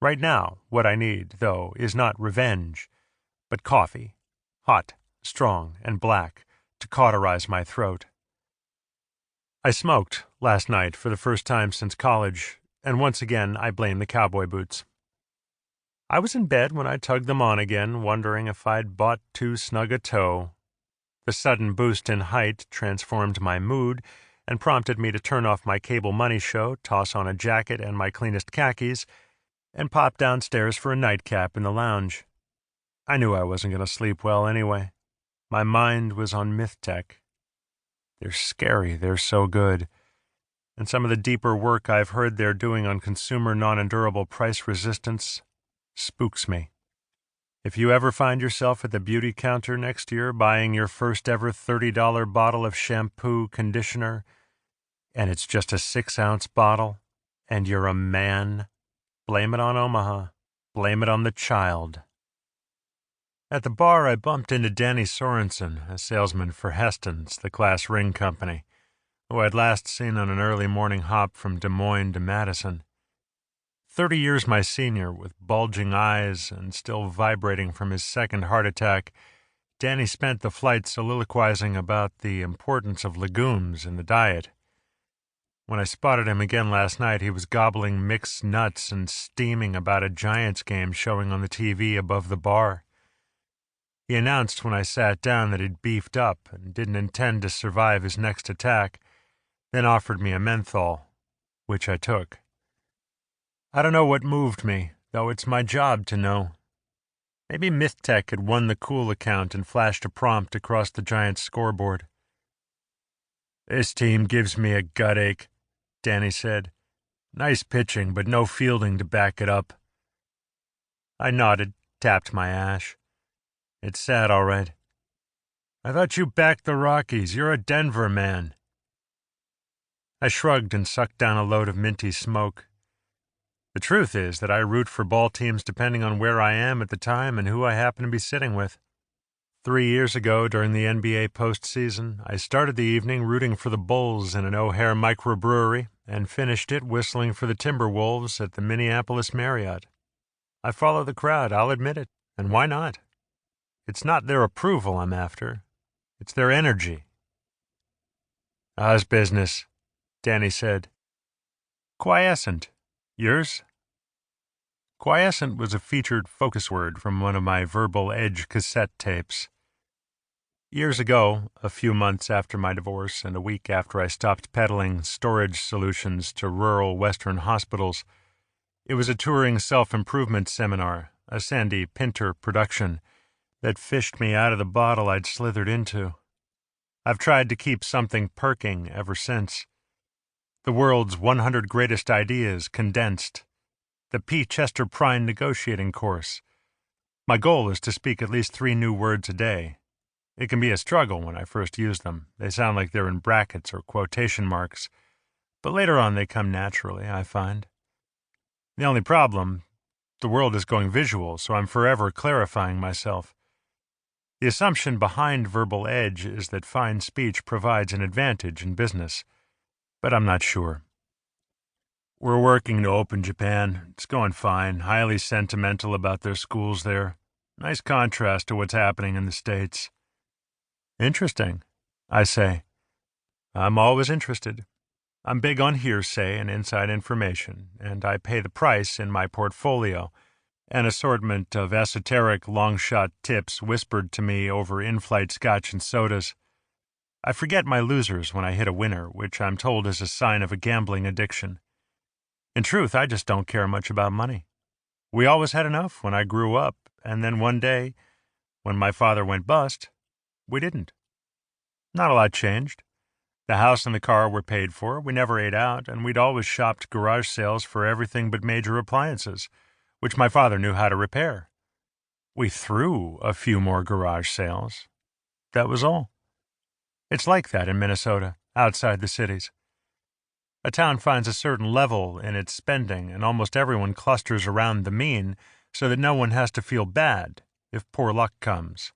Right now, what I need, though, is not revenge, but coffee, hot, strong, and black, to cauterize my throat. I smoked last night for the first time since college, and once again I blame the cowboy boots. I was in bed when I tugged them on again, wondering if I'd bought too snug a toe. The sudden boost in height transformed my mood and prompted me to turn off my cable money show, toss on a jacket and my cleanest khakis, and pop downstairs for a nightcap in the lounge. I knew I wasn't going to sleep well anyway. My mind was on myth tech. They're scary, they're so good. And some of the deeper work I've heard they're doing on consumer non-endurable price resistance spooks me. If you ever find yourself at the beauty counter next year buying your first ever $30 bottle of shampoo conditioner, and it's just a 6-ounce bottle, and you're a man, blame it on Omaha. Blame it on the child. At the bar, I bumped into Danny Sorensen, a salesman for Heston's, the class ring company, who I'd last seen on an early morning hop from Des Moines to Madison. 30 years my senior, with bulging eyes and still vibrating from his second heart attack, Danny spent the flight soliloquizing about the importance of legumes in the diet. When I spotted him again last night, he was gobbling mixed nuts and steaming about a Giants game showing on the TV above the bar. He announced when I sat down that he'd beefed up and didn't intend to survive his next attack, then offered me a menthol, which I took. I don't know what moved me, though it's my job to know. Maybe MythTech had won the cool account and flashed a prompt across the Giants scoreboard. "This team gives me a gut ache," Danny said. "Nice pitching, but no fielding to back it up." I nodded, tapped my ash. "It's sad, all right." "I thought you backed the Rockies. You're a Denver man." I shrugged and sucked down a load of minty smoke. The truth is that I root for ball teams depending on where I am at the time and who I happen to be sitting with. 3 years ago, during the NBA postseason, I started the evening rooting for the Bulls in an O'Hare microbrewery and finished it whistling for the Timberwolves at the Minneapolis Marriott. I follow the crowd, I'll admit it, and why not? It's not their approval I'm after. It's their energy. "How's business?" Danny said. "Quiescent. Yours?" Quiescent was a featured focus word from one of my Verbal Edge cassette tapes. Years ago, a few months after my divorce and a week after I stopped peddling storage solutions to rural Western hospitals, it was a touring self-improvement seminar, a Sandy Pinter production, that fished me out of the bottle I'd slithered into. I've tried to keep something perking ever since. The world's 100 greatest ideas condensed. The P. Chester Prine negotiating course. My goal is to speak at least 3 new words a day. It can be a struggle when I first use them. They sound like they're in brackets or quotation marks. But later on they come naturally, I find. The only problem, the world is going visual, so I'm forever clarifying myself. The assumption behind Verbal Edge is that fine speech provides an advantage in business. But I'm not sure. We're working to open Japan. It's going fine. Highly sentimental about their schools there. Nice contrast to what's happening in the States. Interesting, I say. I'm always interested. I'm big on hearsay and inside information, and I pay the price in my portfolio, an assortment of esoteric long-shot tips whispered to me over in-flight scotch and sodas. I forget my losers when I hit a winner, which I'm told is a sign of a gambling addiction. In truth, I just don't care much about money. We always had enough when I grew up, and then one day, when my father went bust, we didn't. Not a lot changed. The house and the car were paid for, we never ate out, and we'd always shopped garage sales for everything but major appliances, which my father knew how to repair. We threw a few more garage sales. That was all. It's like that in Minnesota, outside the cities. A town finds a certain level in its spending, and almost everyone clusters around the mean so that no one has to feel bad if poor luck comes.